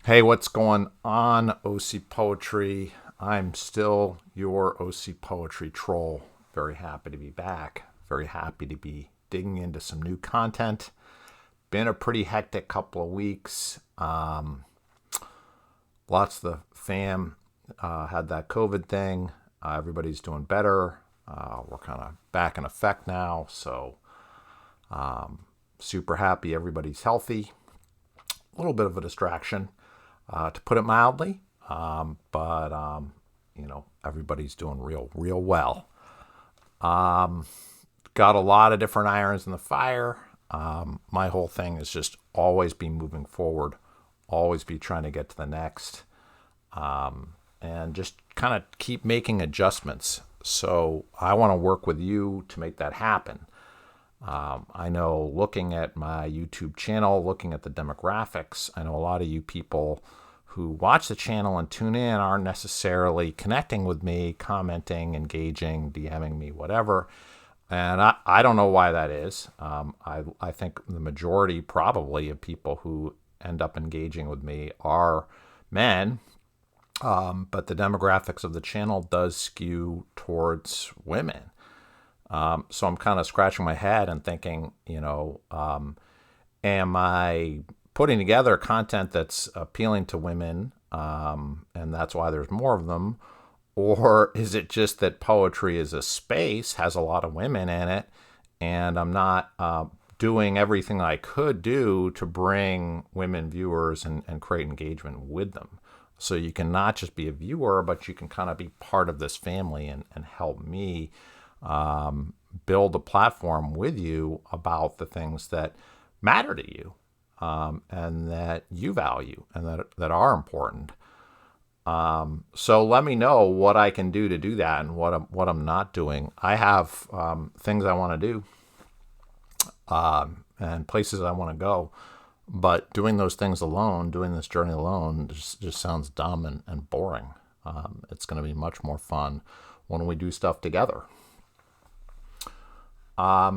Hey, what's going on, OC Poetry? I'm still your OC Poetry troll. Very happy to be back. Very happy to be digging into some new content. Been a pretty hectic couple of weeks. Lots of the fam had that COVID thing. Everybody's doing better. We're kind of back in effect now. So, super happy everybody's healthy. A little bit of a distraction, to put it mildly. But everybody's doing real well. Got a lot of different irons in the fire. My whole thing is just always be moving forward, always be trying to get to the next, and just kind of keep making adjustments. So I want to work with you to make that happen. I know looking at my YouTube channel, looking at the demographics, I know a lot of you people who watch the channel and tune in aren't necessarily connecting with me, commenting, engaging, DMing me, whatever. And I don't know why that is. I think the majority probably of people who end up engaging with me are men, but the demographics of the channel does skew towards women. So I'm kind of scratching my head and thinking, am I putting together content that's appealing to women, and that's why there's more of them? Or is it just that poetry as a space has a lot of women in it, and I'm not doing everything I could do to bring women viewers and create engagement with them? So you can not just be a viewer, but you can kind of be part of this family and help me build a platform with you about the things that matter to you, and that you value and that are important. So let me know what I can do to do that and what I'm not doing. I have things I want to do, and places I want to go, but doing those things alone, doing this journey alone, just sounds dumb and boring. It's going to be much more fun when we do stuff together. I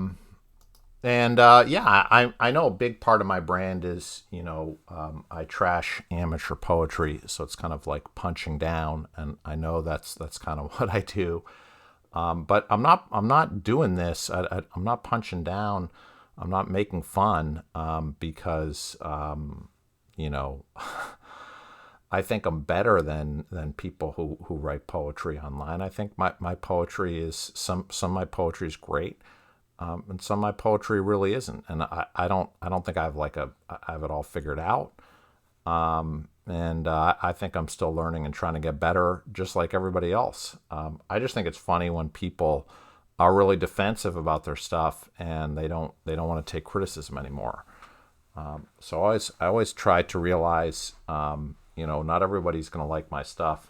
know a big part of my brand is, I trash amateur poetry, so it's kind of like punching down, and I know that's kind of what I do. But I'm not doing this. I'm not punching down. I'm not making fun, because I think I'm better than people who write poetry online. I think my poetry is some of my poetry is great. And some of my poetry really isn't, and I don't think I have it all figured out. I think I'm still learning and trying to get better, just like everybody else. I just think it's funny when people are really defensive about their stuff and they don't want to take criticism anymore. So I always try to realize, not everybody's going to like my stuff.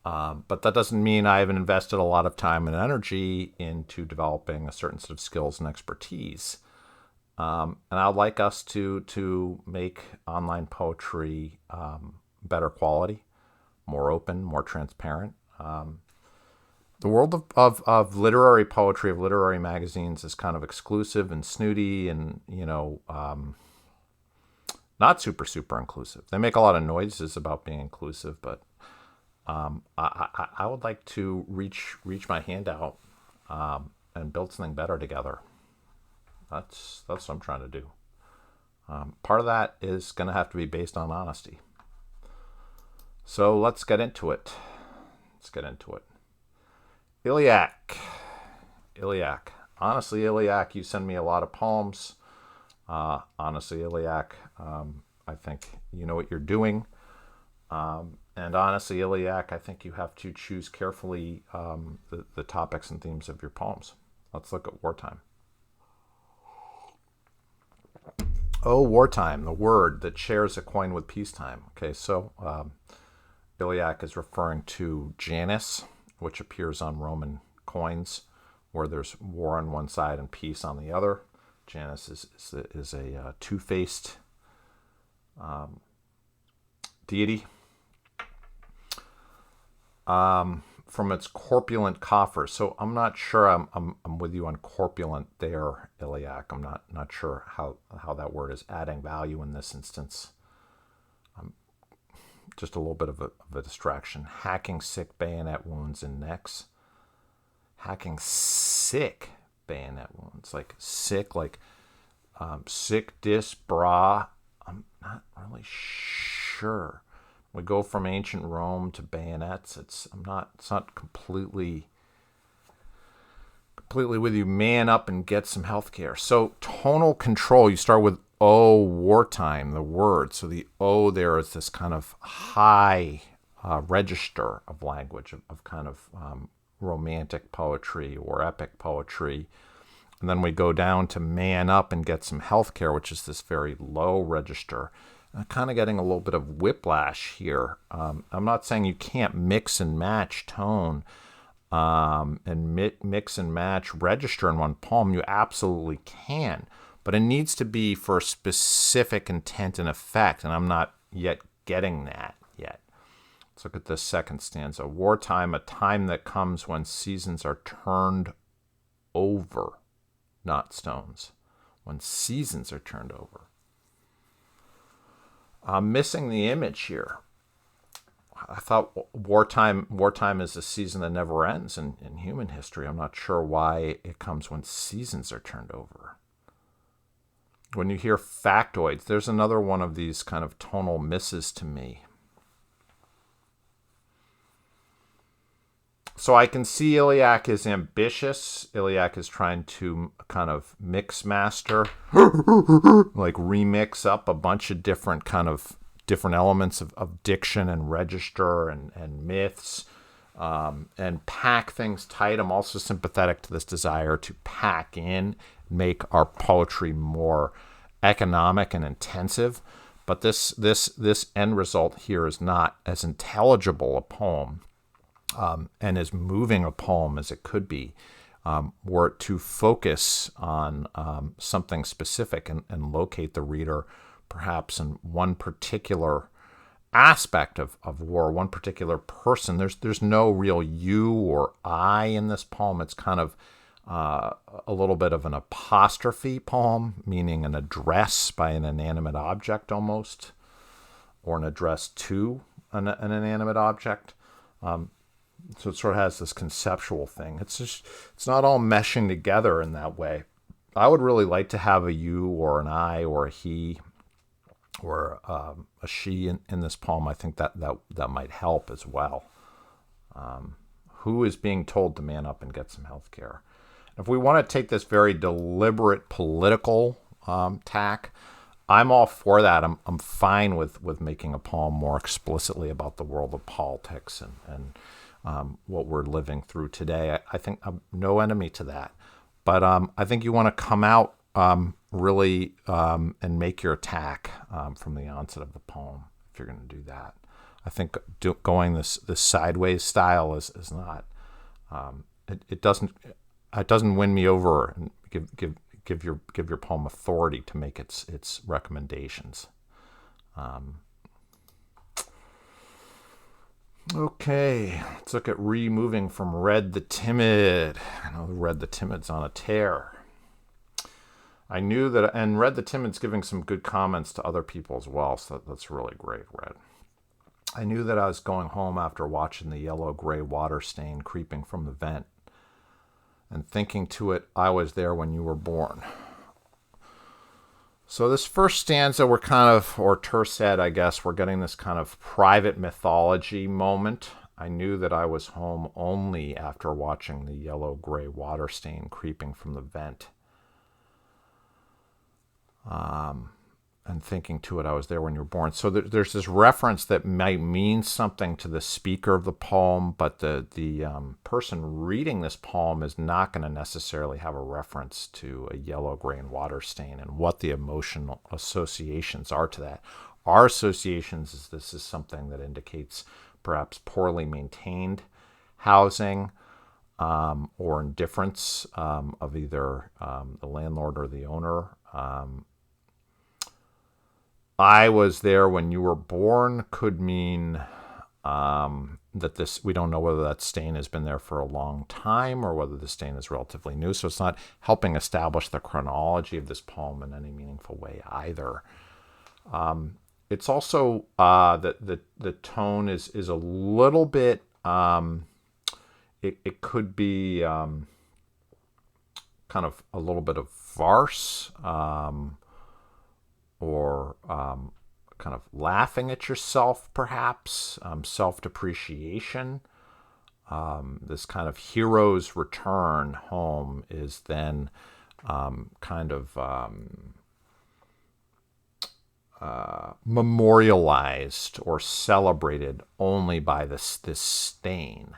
But that doesn't mean I haven't invested a lot of time and energy into developing a certain set of skills and expertise. And I'd like us to make online poetry better quality, more open, more transparent. The world of literary poetry, of literary magazines, is kind of exclusive and snooty and, not super inclusive. They make a lot of noises about being inclusive, but I would like to reach my hand out, and build something better together. That's what I'm trying to do. Part of that is going to have to be based on honesty. So let's get into it. Iliac. Honestly, Iliac, you send me a lot of poems. Honestly, Iliac, I think you know what you're doing. And honestly, Iliac, I think you have to choose carefully the topics and themes of your poems. Let's look at wartime. Oh, wartime, the word that shares a coin with peacetime. Okay, so Iliac is referring to Janus, which appears on Roman coins, where there's war on one side and peace on the other. Janus is a two-faced deity. From its corpulent coffers. So I'm not sure I'm with you on corpulent there, Iliac. I'm not sure how that word is adding value in this instance. just a little bit of a distraction. Hacking sick bayonet wounds in necks. Hacking sick bayonet wounds. Like sick, like sick dis bra. I'm not really sure. We go from ancient Rome to bayonets. It's not completely with you. Man up and get some healthcare. So tonal control, you start with O, wartime, the word. So the O there is this kind of high register of language, of kind of romantic poetry or epic poetry. And then we go down to man up and get some healthcare, which is this very low register. I'm kind of getting a little bit of whiplash here. I'm not saying you can't mix and match tone and mix and match register in one poem. You absolutely can. But it needs to be for a specific intent and effect, and I'm not yet getting that yet. Let's look at this second stanza. Wartime, a time that comes when seasons are turned over, not stones. When seasons are turned over. I'm missing the image here. I thought wartime is a season that never ends in human history. I'm not sure why it comes when seasons are turned over. When you hear factoids, there's another one of these kind of tonal misses to me. So I can see Iliac is ambitious. Iliac is trying to kind of mix master, like remix up a bunch of different elements of diction and register and myths, and pack things tight. I'm also sympathetic to this desire to pack in, make our poetry more economic and intensive. But this end result here is not as intelligible a poem and as moving a poem as it could be, were it to focus on something specific and locate the reader perhaps in one particular aspect of war, one particular person. There's no real you or I in this poem. It's kind of a little bit of an apostrophe poem, meaning an address by an inanimate object almost, or an address to an inanimate object. So it sort of has this conceptual thing. It's not all meshing together in that way. I would really like to have a you or an I or a he or a she in this poem. I think that might help as well. Who is being told to man up and get some health care? If we want to take this very deliberate political tack, I'm all for that. I'm fine with making a poem more explicitly about the world of politics and what we're living through today. I think I'm no enemy to that. But I think you want to come out really and make your attack from the onset of the poem if you're going to do that. I think going this sideways style is not. It doesn't win me over and give your poem authority to make its recommendations. Okay, let's look at moving from Red the Timid. I know Red the Timid's on a tear. I knew that, and Red the Timid's giving some good comments to other people as well, so that's really great, Red. I knew that I was going home after watching the yellow-gray water stain creeping from the vent, and thinking to it, I was there when you were born. So this first stanza, we're kind of, or tercet, I guess, we're getting this kind of private mythology moment. I knew that I was home only after watching the yellow-gray water stain creeping from the vent. And thinking to it, I was there when you were born. So there's this reference that might mean something to the speaker of the poem, but the person reading this poem is not going to necessarily have a reference to a yellow-gray and water stain and what the emotional associations are to that. Our associations is this is something that indicates perhaps poorly maintained housing or indifference of either the landlord or the owner. I was there when you were born could mean that we don't know whether that stain has been there for a long time or whether the stain is relatively new. So it's not helping establish the chronology of this poem in any meaningful way either. it's also the tone is a little bit. It could be kind of a little bit of farce, or kind of laughing at yourself, perhaps, self-depreciation. This kind of hero's return home is then kind of memorialized or celebrated only by this stain.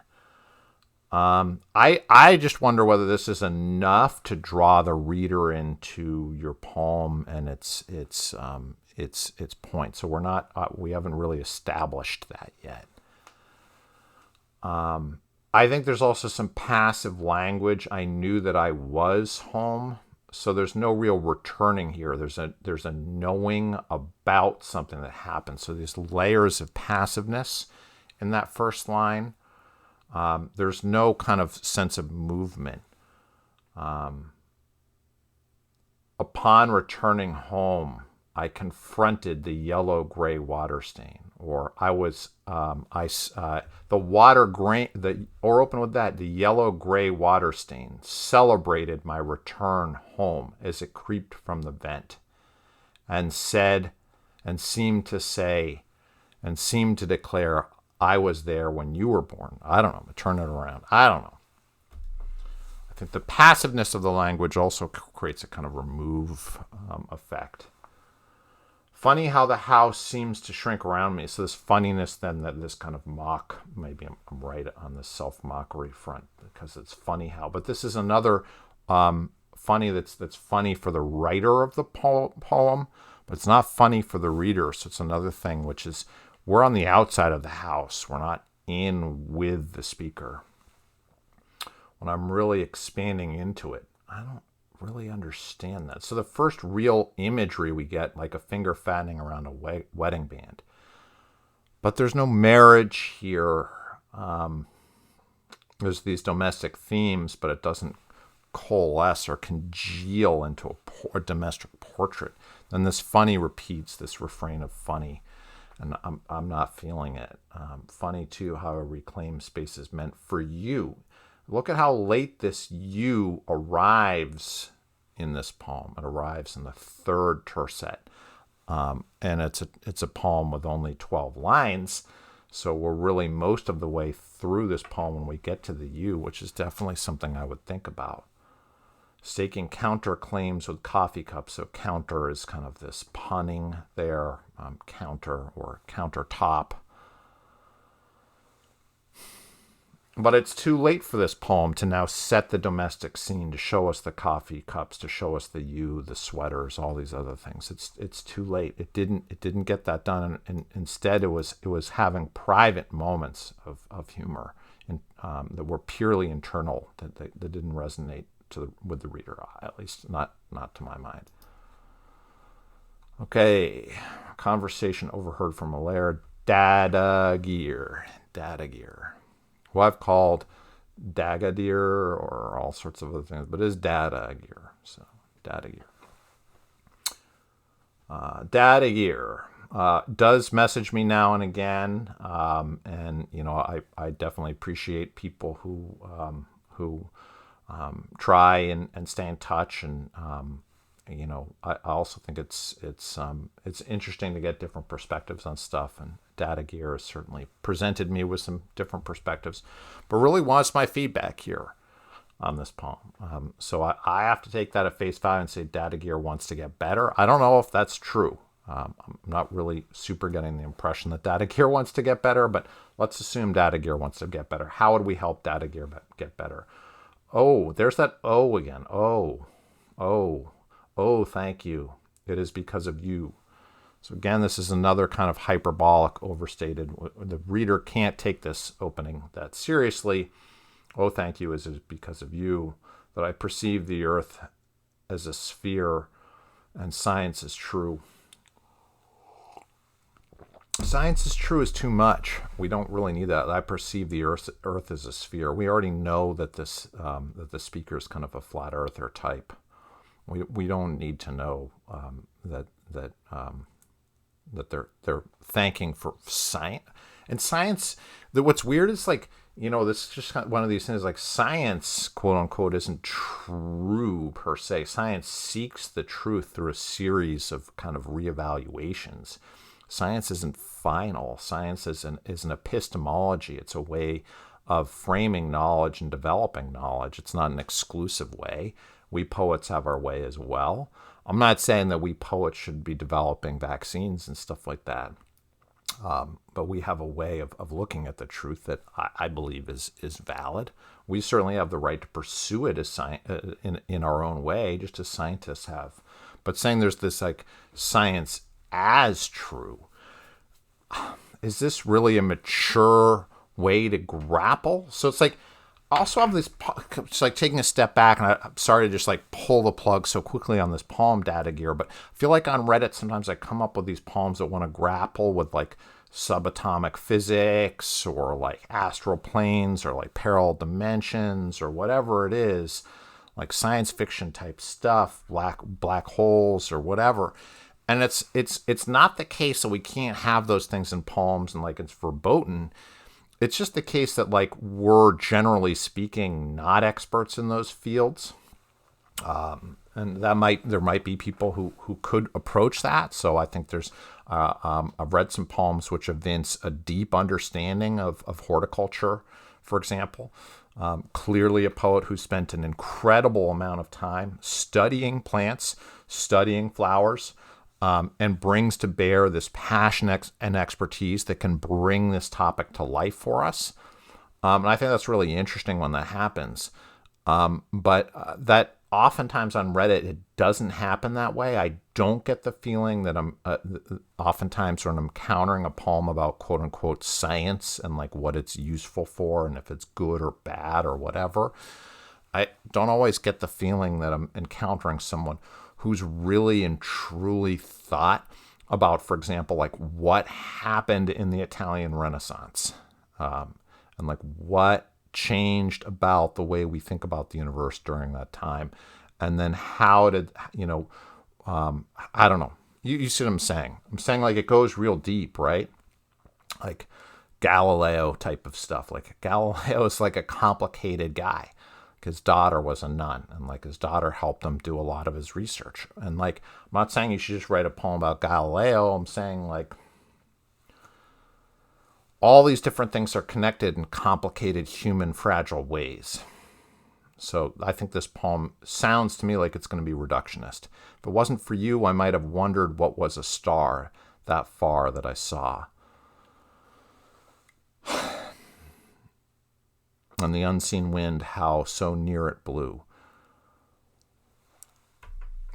I just wonder whether this is enough to draw the reader into your poem and its point. So we haven't really established that yet. I think there's also some passive language. I knew that I was home, so there's no real returning here. There's a knowing about something that happened. So these layers of passiveness in that first line. There's no kind of sense of movement. Upon returning home, I confronted the yellow-gray water stain, or the water grain, or open with that, the yellow-gray water stain celebrated my return home as it creeped from the vent, and said, and seemed to say, and seemed to declare, I was there when you were born. I don't know. Turn it around. I don't know. I think the passiveness of the language also creates a kind of remove effect. Funny how the house seems to shrink around me. So this funniness, then, that this kind of mock, maybe I'm right on the self-mockery front because it's funny how. But this is another funny that's funny for the writer of the poem, but it's not funny for the reader. So it's another thing, which is we're on the outside of the house. We're not in with the speaker. When I'm really expanding into it, I don't really understand that. So the first real imagery we get, like a finger fattening around a wedding band. But there's no marriage here. There's these domestic themes, but it doesn't coalesce or congeal into a domestic portrait. Then this funny repeats, this refrain of funny. And I'm not feeling it. Funny, too, how a reclaimed space is meant for you. Look at how late this you arrives in this poem. It arrives in the third tercet. And it's a poem with only 12 lines. So we're really most of the way through this poem when we get to the you, which is definitely something I would think about. Staking counterclaims with coffee cups. So counter is kind of this punning there, counter or countertop. But it's too late for this poem to now set the domestic scene, to show us the coffee cups, to show us the you, the sweaters, all these other things. It's too late. It didn't get that done, and instead it was having private moments of humor that were purely internal, that didn't resonate with the reader, at least not to my mind. Okay, conversation overheard from a lair. Dada gear, who I've called Dagadir or all sorts of other things, but it is Dada gear. So Dada gear. Dada gear does message me now and again, and I definitely appreciate people who try and stay in touch, and I also think it's interesting to get different perspectives on stuff, and Data Gear has certainly presented me with some different perspectives, but really wants my feedback here on this poem. So I have to take that at face value and say Data Gear wants to get better. I don't know if that's true. I'm not really super getting the impression that Data Gear wants to get better, but let's assume Data Gear wants to get better. How would we help Data Gear get better? Oh, there's that oh again. Oh, thank you. It is because of you. So again, this is another kind of hyperbolic, overstated. The reader can't take this opening that seriously. Oh, thank you, is because of you that I perceive the earth as a sphere and science is true. Science is true is too much. We don't really need that. I perceive the earth as a sphere. We already know that that the speaker is kind of a flat earther type. We don't need to know that that they're thanking for science. And science, what's weird is like, this is just kind of one of these things, like science, quote unquote, isn't true per se. Science seeks the truth through a series of kind of reevaluations. Science isn't final. Science is an epistemology. It's a way of framing knowledge and developing knowledge. It's not an exclusive way. We poets have our way as well. I'm not saying that we poets should be developing vaccines and stuff like that. But we have a way of looking at the truth that I believe is valid. We certainly have the right to pursue it as in our own way, just as scientists have. But saying there's this like science as true, is this really a mature way to grapple? So it's like, I also have this, it's like taking a step back, and I'm sorry to just like pull the plug so quickly on this poem data gear, but I feel like on Reddit sometimes I come up with these poems that want to grapple with like subatomic physics or like astral planes or like parallel dimensions or whatever it is, like science fiction type stuff, black holes or whatever. And it's not the case that we can't have those things in poems and like it's verboten. It's just the case that like we're generally speaking not experts in those fields. And there might be people who could approach that. So I think there's I've read some poems which evince a deep understanding of horticulture, for example. Clearly a poet who spent an incredible amount of time studying plants, studying flowers, and brings to bear this passion and expertise that can bring this topic to life for us. And I think that's really interesting when that happens. But that oftentimes on Reddit, it doesn't happen that way. I don't get the feeling that I'm oftentimes when I'm encountering a poem about quote unquote science and like what it's useful for and if it's good or bad or whatever, I don't always get the feeling that I'm encountering someone who's really and truly thought about, for example, like what happened in the Italian Renaissance, and like what changed about the way we think about the universe during that time. And then how did, I don't know. You see what I'm saying? I'm saying like it goes real deep, right? Like Galileo type of stuff. Like Galileo is like a complicated guy. His daughter was a nun, and like his daughter helped him do a lot of his research. And like, I'm not saying you should just write a poem about Galileo. I'm saying like all these different things are connected in complicated, human, fragile ways. So I think this poem sounds to me like it's going to be reductionist. If it wasn't for you, I might have wondered what was a star that far that I saw. And the unseen wind, how so near it blew.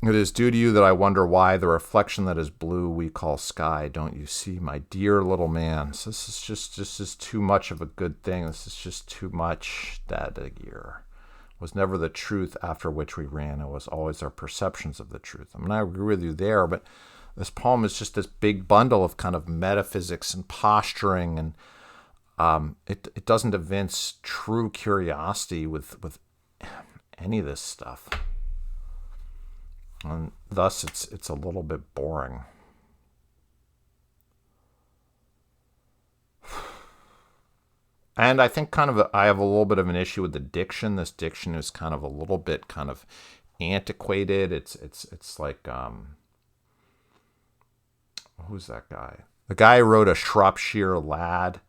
It is due to you that I wonder why the reflection that is blue we call sky. Don't you see, my dear little man? So this is too much of a good thing. This is just too much. Data gear was never the truth after which we ran. It was always our perceptions of the truth. I mean, I agree with you there, but this poem is just this big bundle of kind of metaphysics and posturing, and it doesn't evince true curiosity with any of this stuff, and thus it's a little bit boring. And I think I have a little bit of an issue with the diction. This diction is kind of a little bit kind of antiquated. It's like who's that guy? The guy who wrote A Shropshire Lad.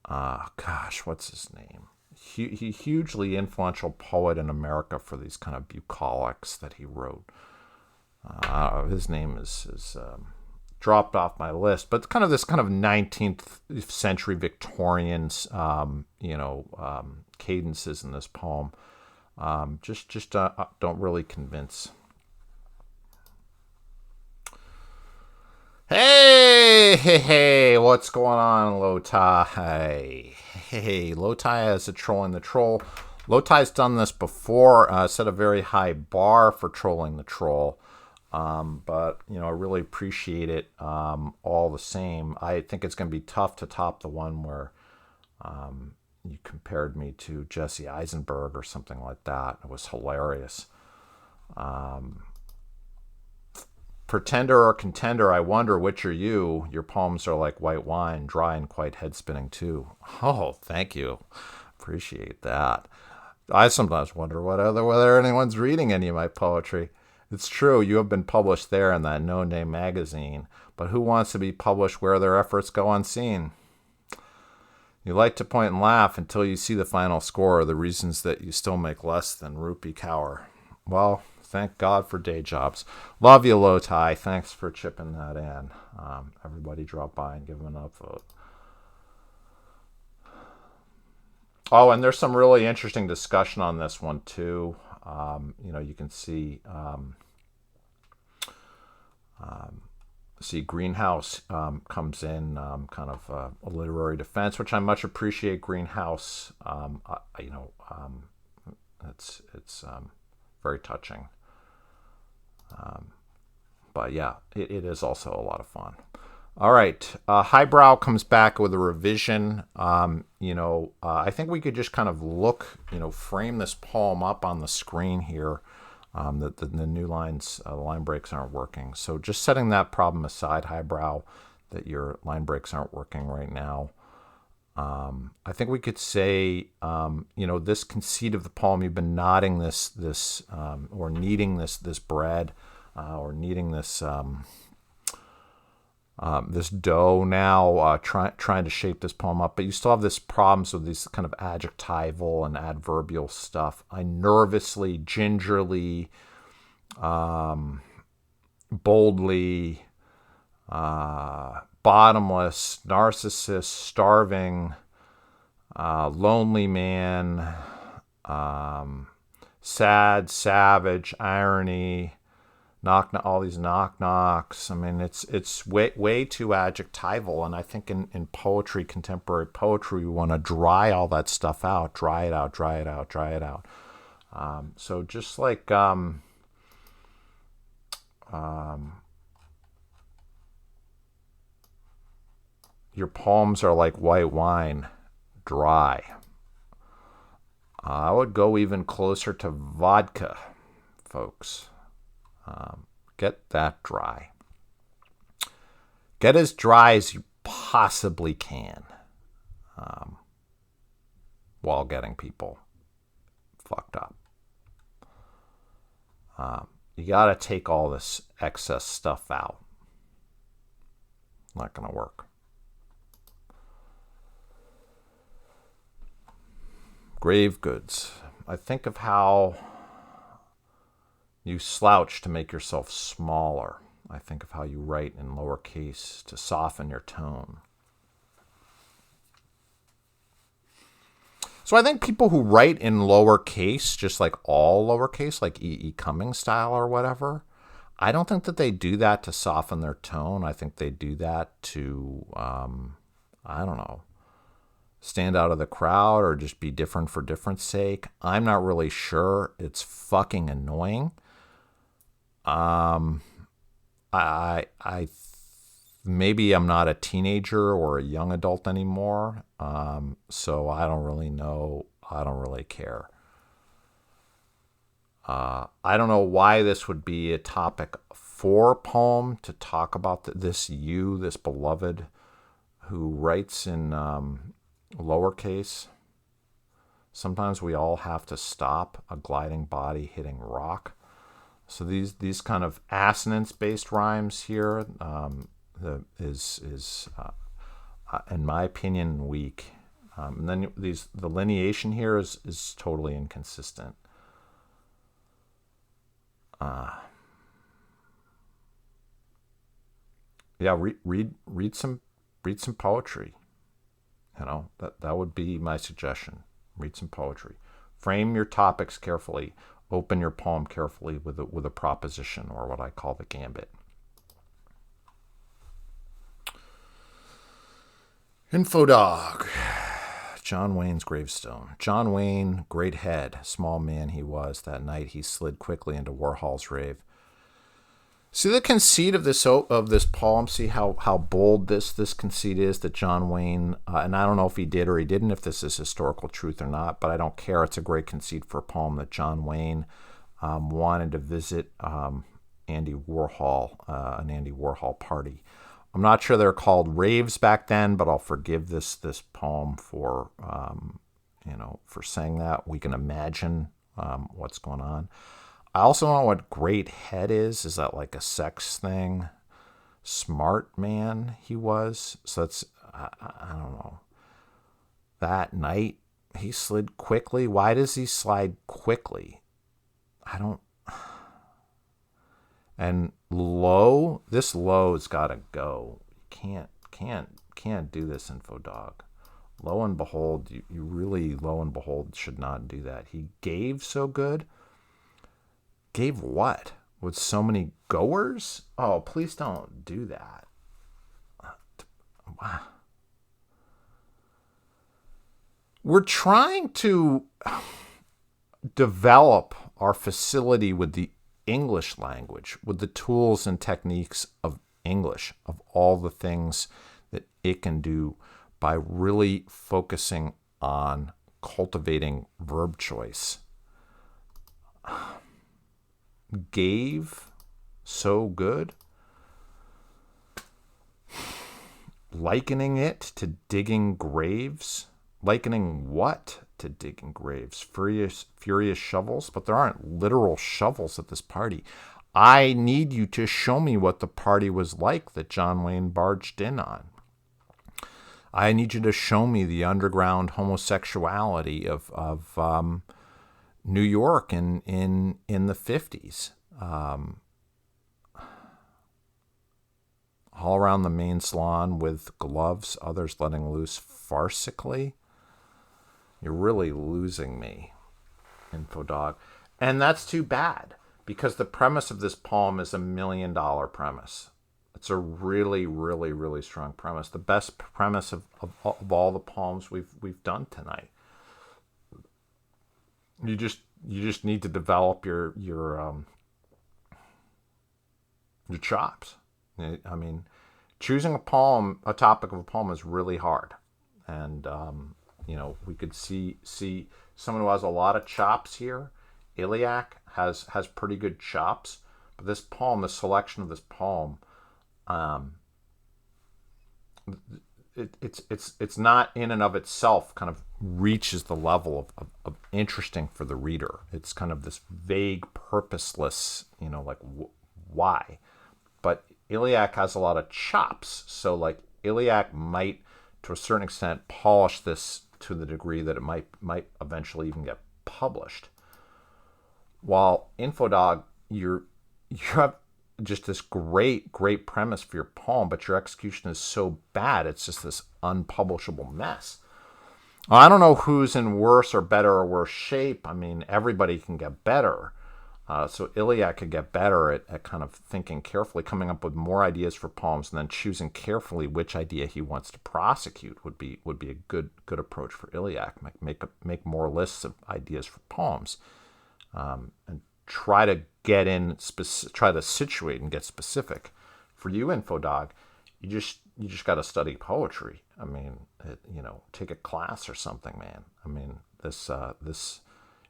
Gosh, what's his name? He hugely influential poet in America for these kind of bucolics that he wrote. His name is dropped off my list, but kind of this kind of 19th century Victorian, cadences in this poem, just don't really convince. Hey, what's going on, Lotai? Hey, Lotai has a Trolling the Troll. Lotai's done this before, set a very high bar for trolling the troll, but, I really appreciate it all the same. I think it's going to be tough to top the one where you compared me to Jesse Eisenberg or something like that. It was hilarious. Pretender or contender, I wonder which are you. Your poems are like white wine, dry and quite head-spinning too. Oh, thank you. Appreciate that. I sometimes wonder whether anyone's reading any of my poetry. It's true, you have been published there in that no-name magazine, but who wants to be published where their efforts go unseen? You like to point and laugh until you see the final score, the reasons that you still make less than rupee cower. Well, thank God for day jobs. Love you, Low Tie. Thanks for chipping that in. Everybody drop by and give them an upvote. Oh, and there's some really interesting discussion on this one, too. You can see Greenhouse comes in kind of a literary defense, which I much appreciate. Greenhouse, it's very touching. But yeah, it is also a lot of fun. All right, Highbrow comes back with a revision. I think we could just kind of look, frame this poem up on the screen here. The new lines, line breaks aren't working. So just setting that problem aside, Highbrow, that your line breaks aren't working right now. I think we could say, this conceit of the poem, you've been nodding this or kneading this bread, or kneading this dough now, trying to shape this poem up, but you still have this problems with these kind of adjectival and adverbial stuff. I nervously, gingerly, boldly, bottomless, narcissist, starving, lonely man, sad, savage, irony, all these knock-knocks. I mean, it's way too adjectival, and I think in poetry, contemporary poetry, we want to dry all that stuff out, dry it out. So just like your poems are like white wine, dry. I would go even closer to vodka, folks. Get that dry. Get as dry as you possibly can, while getting people fucked up. You got to take all this excess stuff out. Not going to work. Grave goods. I think of how you slouch to make yourself smaller. I think of how you write in lowercase to soften your tone. So I think people who write in lowercase, just like all lowercase, like E.E. Cummings style or whatever, I don't think that they do that to soften their tone. I think they do that to, stand out of the crowd or just be different for difference sake. I'm not really sure. It's fucking annoying. Maybe I'm not a teenager or a young adult anymore. So I don't really know. I don't really care. I don't know why this would be a topic for a poem to talk about this beloved who writes in lowercase. Sometimes we all have to stop a gliding body hitting rock. So these kind of assonance-based rhymes here is in my opinion, weak. And then the lineation here is totally inconsistent. Read some poetry. That would be my suggestion. Read some poetry. Frame your topics carefully. Open your poem carefully with a proposition, or what I call the gambit. Infodog. John Wayne's gravestone. John Wayne, great head, small man he was. That night he slid quickly into Warhol's rave. See the conceit of this poem. See how bold this conceit is that John Wayne, and I don't know if he did or he didn't, if this is historical truth or not, but I don't care. It's a great conceit for a poem that John Wayne wanted to visit Andy Warhol, an Andy Warhol party. I'm not sure they're called raves back then, but I'll forgive this poem for for saying that. We can imagine what's going on. I also don't know what great head is. Is that like a sex thing? Smart man he was. So that's I don't know. That night he slid quickly. Why does he slide quickly? I don't. And low, this low's got to go. You can't do this, Info Dog. Lo and behold, you really, lo and behold, should not do that. He gave so good. Gave what? With so many goers? Oh, please don't do that. Wow. We're trying to develop our facility with the English language, with the tools and techniques of English, of all the things that it can do by really focusing on cultivating verb choice. Gave so good. Likening it to digging graves. Likening what to digging graves? Furious shovels? But there aren't literal shovels at this party. I need you to show me what the party was like that John Wayne barged in on. I need you to show me the underground homosexuality of New York in the 50s. All around the main salon with gloves, others letting loose farcically. You're really losing me, Info Dog. And that's too bad, because the premise of this poem is $1 million premise. It's a really, really, really strong premise. The best premise of all the poems we've done tonight. You just need to develop your chops. I mean, choosing a topic of a poem is really hard, and we could see someone who has a lot of chops here. Iliac has pretty good chops, but this poem, the selection of this poem, it's not in and of itself kind of reaches the level of interesting for the reader. It's kind of this vague, purposeless, why. But Iliac has a lot of chops, so like Iliac might, to a certain extent, polish this to the degree that it might eventually even get published. While Infodog, you have just this great premise for your poem, but your execution is so bad, it's just this unpublishable mess. I don't know who's in worse or better or worse shape. I mean, everybody can get better. So Iliac could get better at kind of thinking carefully, coming up with more ideas for poems, and then choosing carefully which idea he wants to prosecute would be a good approach for Iliac. Make more lists of ideas for poems, and try to get in, try to situate and get specific. For you, Infodog, you just got to study poetry. I mean, take a class or something, man. I mean,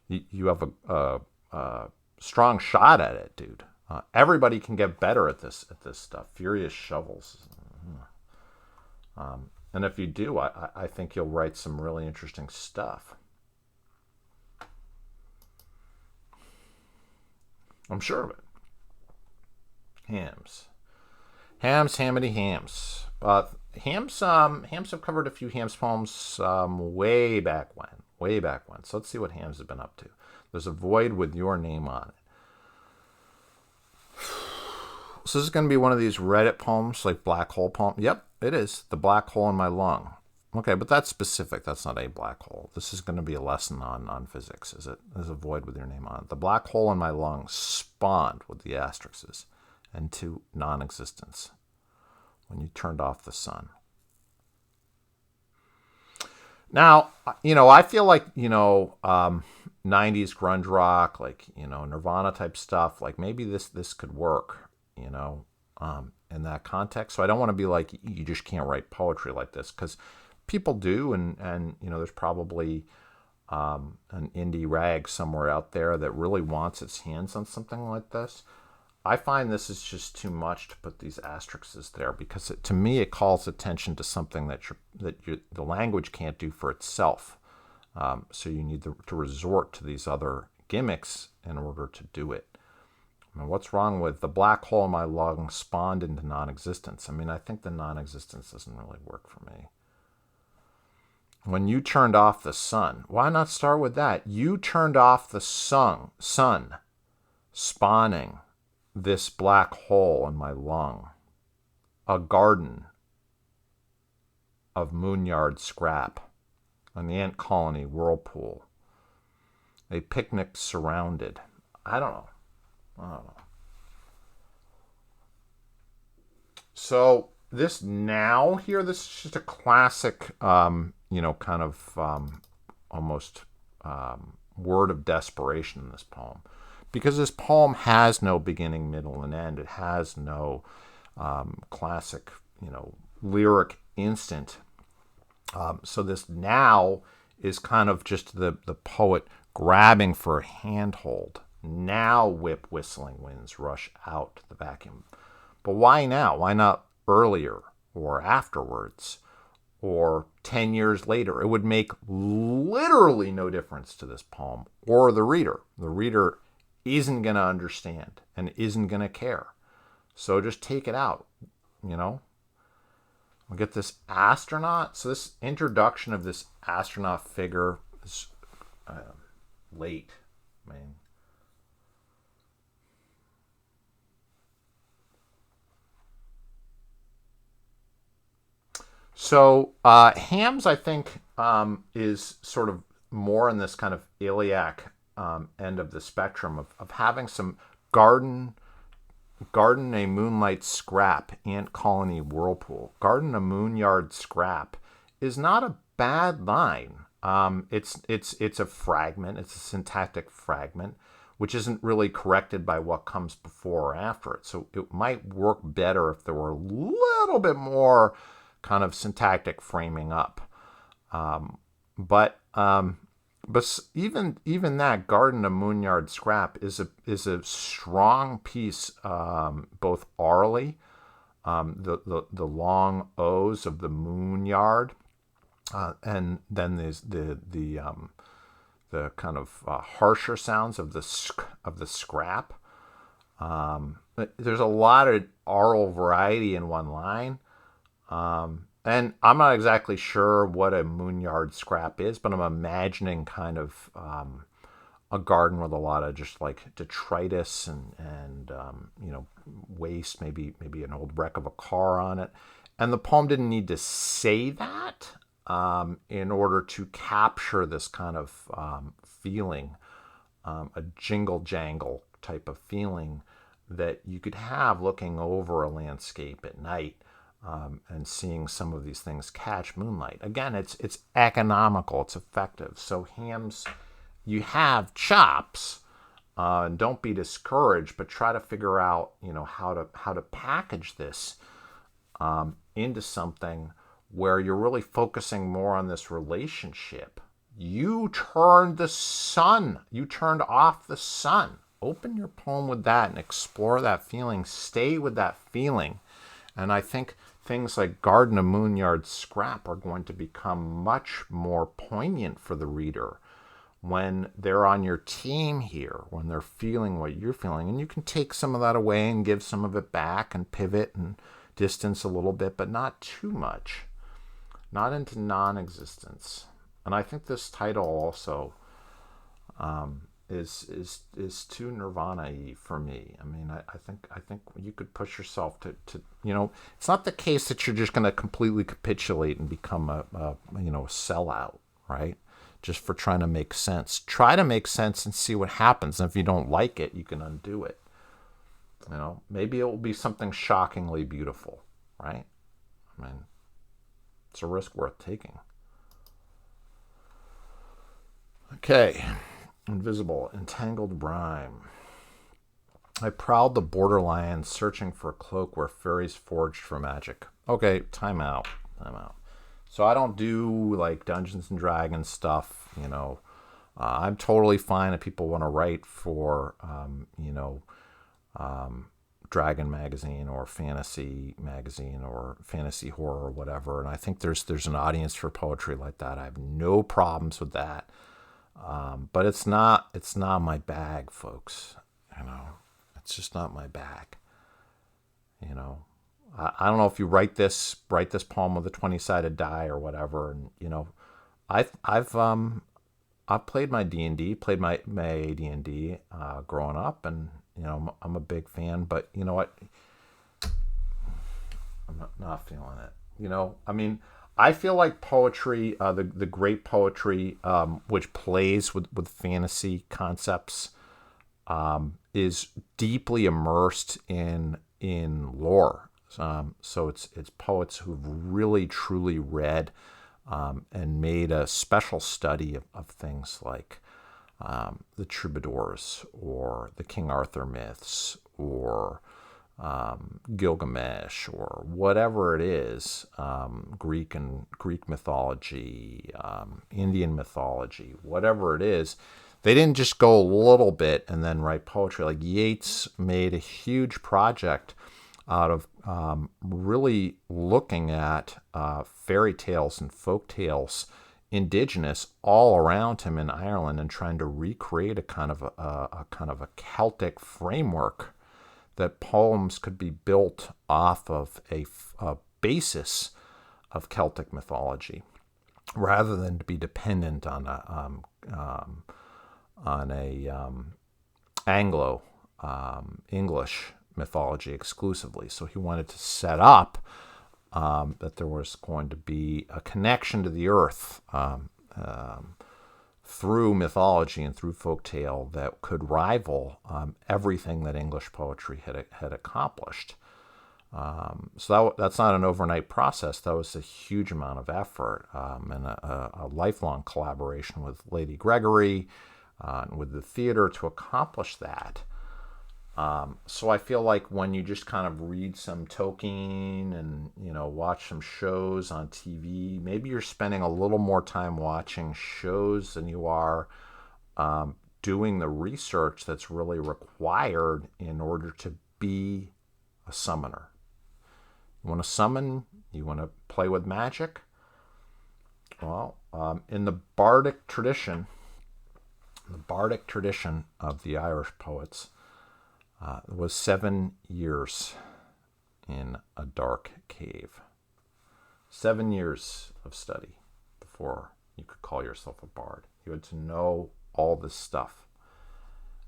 you have a strong shot at it, dude. Everybody can get better at this stuff. Furious shovels. And if you do, I think you'll write some really interesting stuff. I'm sure of it. Hams, Hamity Hams. Hams have covered a few Hams poems way back when. So let's see what Hams have been up to. There's a void with your name on it. So this is going to be one of these Reddit poems, like black hole poem. Yep, it is. The black hole in my lung. Okay, but that's specific. That's not a black hole. This is going to be a lesson on physics. There's a void with your name on it. The black hole in my lung spawned, with the asterisks, into non-existence when you turned off the sun. Now, I feel like, 90s grunge rock, like, Nirvana type stuff, like maybe this could work, in that context. So I don't want to be like, you just can't write poetry like this, because people do, and there's probably an indie rag somewhere out there that really wants its hands on something like this. I find this is just too much to put these asterisks there, because to me it calls attention to something that the language can't do for itself. So you need to resort to these other gimmicks in order to do it. I mean, what's wrong with the black hole in my lung spawned into non-existence? I mean, I think the non-existence doesn't really work for me. When you turned off the sun, why not start with that? You turned off the sun, spawning this black hole in my lung, a garden of moonyard scrap, an ant colony whirlpool, a picnic surrounded. I don't know. So this now here, this is just a classic, kind of almost word of desperation in this poem. Because this poem has no beginning, middle, and end. It has no classic, lyric instant. So this now is kind of just the poet grabbing for a handhold. Now whip whistling winds rush out the vacuum. But why now? Why not earlier or afterwards or 10 years later? It would make literally no difference to this poem or the reader. The reader isn't going to understand and isn't going to care. So just take it out, We'll get this astronaut. So this introduction of this astronaut figure is late. I mean, so Hams, I think, is sort of more in this kind of iliac end of the spectrum of having some garden a moonlight scrap, ant colony whirlpool. Garden a moonyard scrap is not a bad line. It's a fragment. It's a syntactic fragment, which isn't really corrected by what comes before or after it. So it might work better if there were a little bit more kind of syntactic framing up. But even that garden of moonyard scrap is a strong piece, both orally, the long O's of the moonyard, and then there's the kind of harsher sounds of the scrap. There's a lot of oral variety in one line. And I'm not exactly sure what a moonyard scrap is, but I'm imagining kind of a garden with a lot of just like detritus and waste, maybe an old wreck of a car on it. And the poem didn't need to say that in order to capture this kind of feeling, a jingle jangle type of feeling that you could have looking over a landscape at night. And seeing some of these things catch moonlight. Again, it's economical, it's effective. So Hams, you have chops. Don't be discouraged, but try to figure out, how to package this into something where you're really focusing more on this relationship. You turned off the sun. Open your poem with that and explore that feeling. Stay with that feeling. And I think things like Garden of Moonyard Scrap are going to become much more poignant for the reader when they're on your team here, when they're feeling what you're feeling. And you can take some of that away and give some of it back and pivot and distance a little bit, but not too much. Not into non-existence. And I think this title also is too Nirvana-y for me. I mean, I think you could push yourself to it's not the case that you're just going to completely capitulate and become a sellout, right? Just for trying to make sense. Try to make sense and see what happens. And if you don't like it, you can undo it. Maybe it will be something shockingly beautiful, right? I mean, it's a risk worth taking. Okay. Invisible, entangled rhyme. I prowled the borderlands searching for a cloak where fairies forged for magic. Okay, time out. So I don't do like Dungeons and Dragons stuff, I'm totally fine if people want to write for, Dragon magazine or fantasy magazine or fantasy horror or whatever. And I think there's an audience for poetry like that. I have no problems with that. But it's not my bag, folks. It's just not my bag. I don't know if you write this poem with a 20-sided die or whatever. And I've played my D&D, played my AD&D growing up, and I'm a big fan. But you know what? I'm not feeling it. I feel like poetry, the great poetry, which plays with fantasy concepts, is deeply immersed in lore. So it's poets who've really truly read and made a special study of things like the troubadours or the King Arthur myths or Gilgamesh or whatever it is, Greek mythology, Indian mythology, whatever it is. They didn't just go a little bit and then write poetry. Like Yeats made a huge project out of really looking at fairy tales and folk tales, indigenous, all around him in Ireland, and trying to recreate a kind of a Celtic framework that poems could be built off of a basis of Celtic mythology, rather than to be dependent on a Anglo English mythology exclusively. So he wanted to set up that there was going to be a connection to the earth through mythology and through folktale that could rival everything that English poetry had accomplished. So that's not an overnight process. That was a huge amount of effort and a lifelong collaboration with Lady Gregory and with the theater to accomplish that. So I feel like when you just kind of read some Tolkien and watch some shows on TV, maybe you're spending a little more time watching shows than you are doing the research that's really required in order to be a summoner. You want to summon? You want to play with magic? Well, in the bardic tradition of the Irish poets, it was 7 years in a dark cave. 7 years of study before you could call yourself a bard. You had to know all this stuff.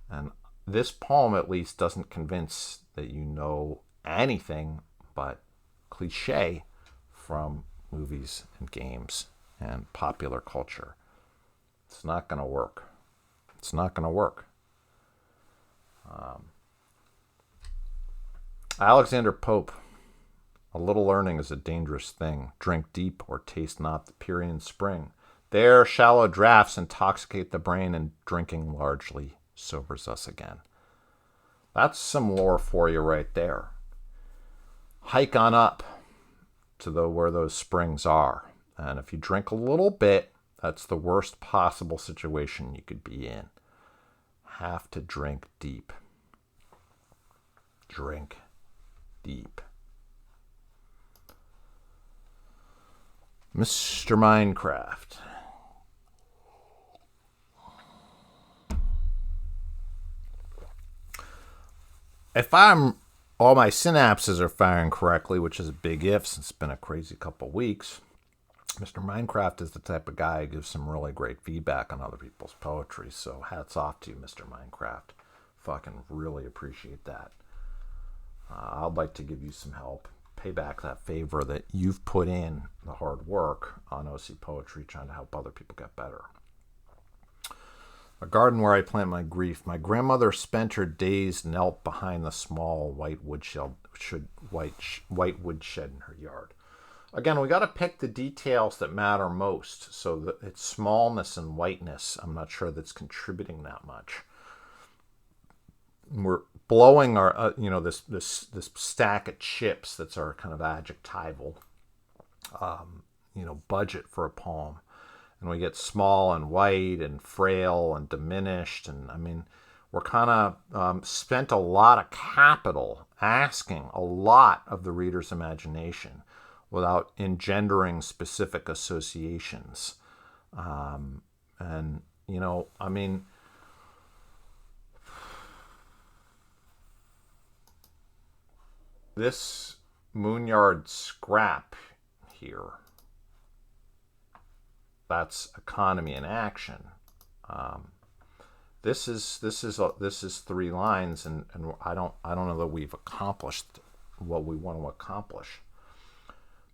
And this poem, at least, doesn't convince that you know anything but cliche from movies and games and popular culture. It's not going to work. It's not going to work. Alexander Pope, a little learning is a dangerous thing. Drink deep or taste not the Pierian spring. There shallow draughts intoxicate the brain, and drinking largely sobers us again. That's some lore for you right there. Hike on up to where those springs are. And if you drink a little bit, that's the worst possible situation you could be in. Have to drink deep. Drink deep. Mr. Minecraft. If all my synapses are firing correctly, which is a big if since it's been a crazy couple weeks, Mr. Minecraft is the type of guy who gives some really great feedback on other people's poetry. So hats off to you, Mr. Minecraft. Fucking really appreciate that. I'd like to give you some help. Pay back that favor that you've put in the hard work on OCPoetry, trying to help other people get better. A garden where I plant my grief. My grandmother spent her days knelt behind the small white woodshed in her yard. Again, we got to pick the details that matter most. So that it's smallness and whiteness, I'm not sure that's contributing that much. We're blowing our, this stack of chips that's our kind of adjectival, budget for a poem. And we get small and white and frail and diminished. And we're kind of spent a lot of capital asking a lot of the reader's imagination without engendering specific associations. And, you know, I mean, this Moonyard scrap here, that's economy in action. This is 3 lines, and I don't know that we've accomplished what we want to accomplish.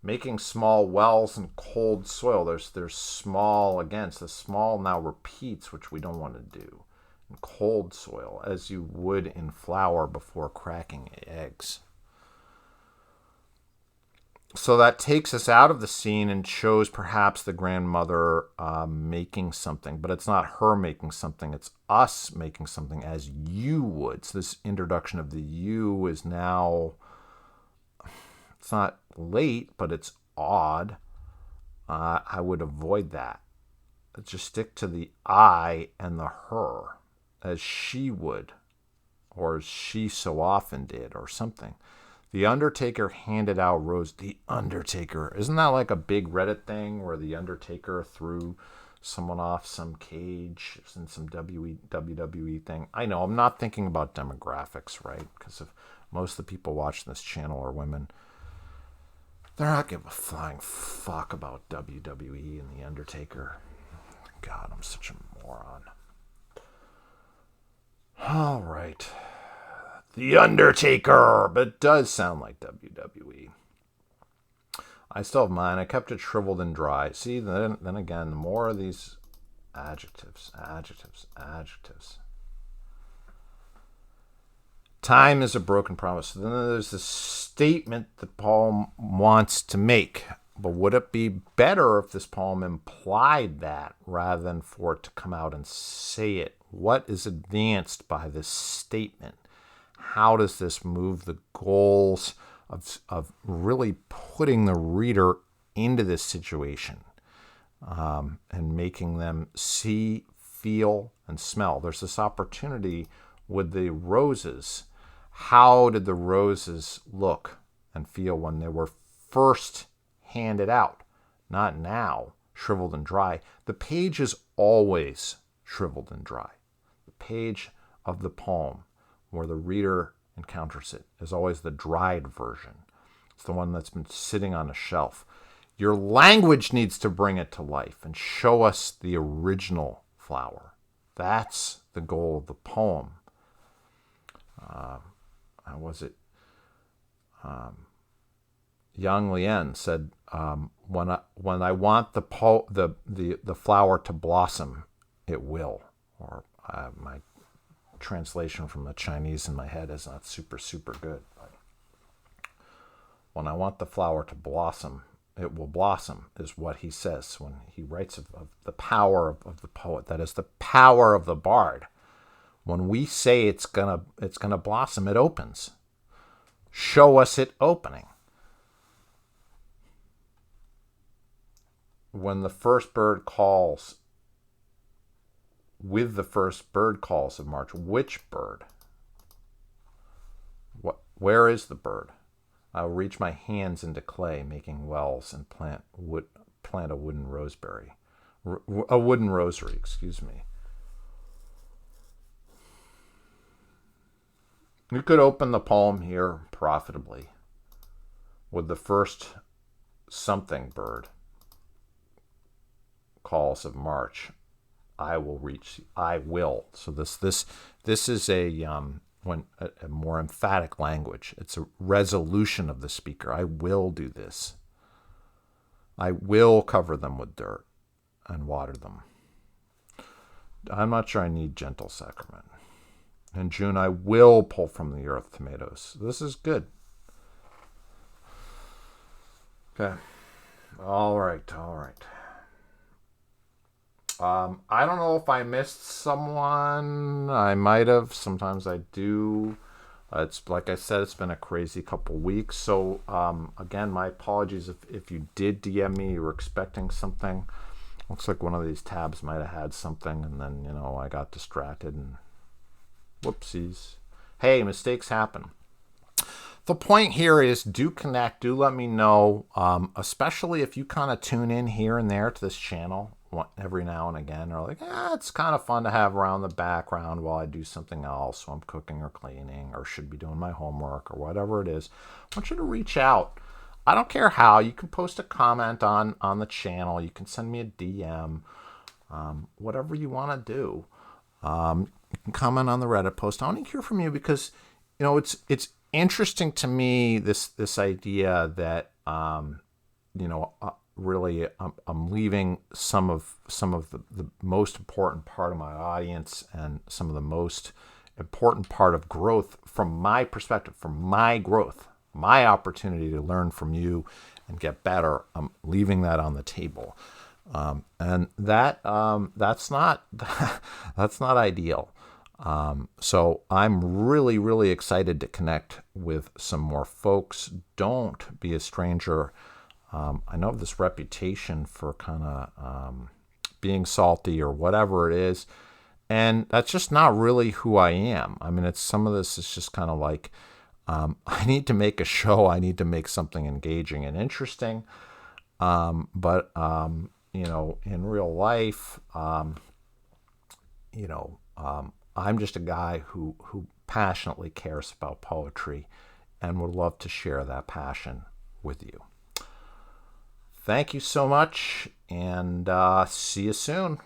Making small wells in cold soil. There's small again. So the small now repeats, which we don't want to do in cold soil, as you would in flour before cracking eggs. So that takes us out of the scene and shows perhaps the grandmother making something, but it's not her making something, it's us making something as you would. So this introduction of the you is now, it's not late, but it's odd. I would avoid that. Just stick to the I and the her, as she would, or as she so often did, or something. The Undertaker handed out rose. The Undertaker. Isn't that like a big Reddit thing where the Undertaker threw someone off some cage in some WWE thing? I know, I'm not thinking about demographics, right? Because if most of the people watching this channel are women, they're not giving a flying fuck about WWE and the Undertaker. God, I'm such a moron. All right. The Undertaker, but it does sound like WWE. I still have mine. I kept it shriveled and dry. See, then again, the more of these adjectives. Time is a broken promise. So then there's this statement that Paul wants to make. But would it be better if this poem implied that rather than for it to come out and say it? What is advanced by this statement? How does this move the goals of really putting the reader into this situation and making them see, feel, and smell? There's this opportunity with the roses. How did the roses look and feel when they were first handed out? Not now, shriveled and dry. The page is always shriveled and dry. The page of the poem where the reader encounters it is always the dried version. It's the one that's been sitting on a shelf. Your language needs to bring it to life and show us the original flower. That's the goal of the poem. How was it? Yang Lian said, "When I want the flower to blossom, it will." Or my translation from the Chinese in my head is not super good. But when I want the flower to blossom, it will blossom, is what he says when he writes of the power of the poet. That is the power of the bard. When we say it's gonna blossom, it opens. Show us it opening. When the first bird calls, with the first bird calls of March, which bird? Where is the bird? I will reach my hands into clay, making wells, and plant a wooden roseberry. A wooden rosary, excuse me. You could open the poem here profitably with the first something bird calls of March. I will. So this is a more emphatic language. It's a resolution of the speaker. I will do this. I will cover them with dirt and water them. I'm not sure I need gentle sacrament. In June, I will pull from the earth tomatoes. This is good. Okay. All right. I don't know if I missed someone. I might have. Sometimes I do. It's like I said, it's been a crazy couple weeks. So again, my apologies if you did DM me, you were expecting something. Looks like one of these tabs might have had something, and then I got distracted and Whoopsies. Hey, mistakes happen. The point here is do connect, do let me know, especially if you kind of tune in here and there to this channel every now and again, or like, it's kind of fun to have around the background while I do something else, so I'm cooking or cleaning or should be doing my homework or whatever it is. I want you to reach out. I don't care how. You can post a comment on the channel. You can send me a DM, whatever you want to do. You can comment on the Reddit post. I want to hear from you because, it's interesting to me, this idea that really I'm leaving some of the most important part of my audience and some of the most important part of growth from my perspective, from my growth, my opportunity to learn from you and get better. I'm leaving that on the table, and that's not that's not ideal. So I'm really, really excited to connect with some more folks. Don't be a stranger. I know of this reputation for kind of being salty or whatever it is, and that's just not really who I am. I mean, some of this is just kind of like, I need to make a show. I need to make something engaging and interesting. But in real life, I'm just a guy who passionately cares about poetry and would love to share that passion with you. Thank you so much, and see you soon.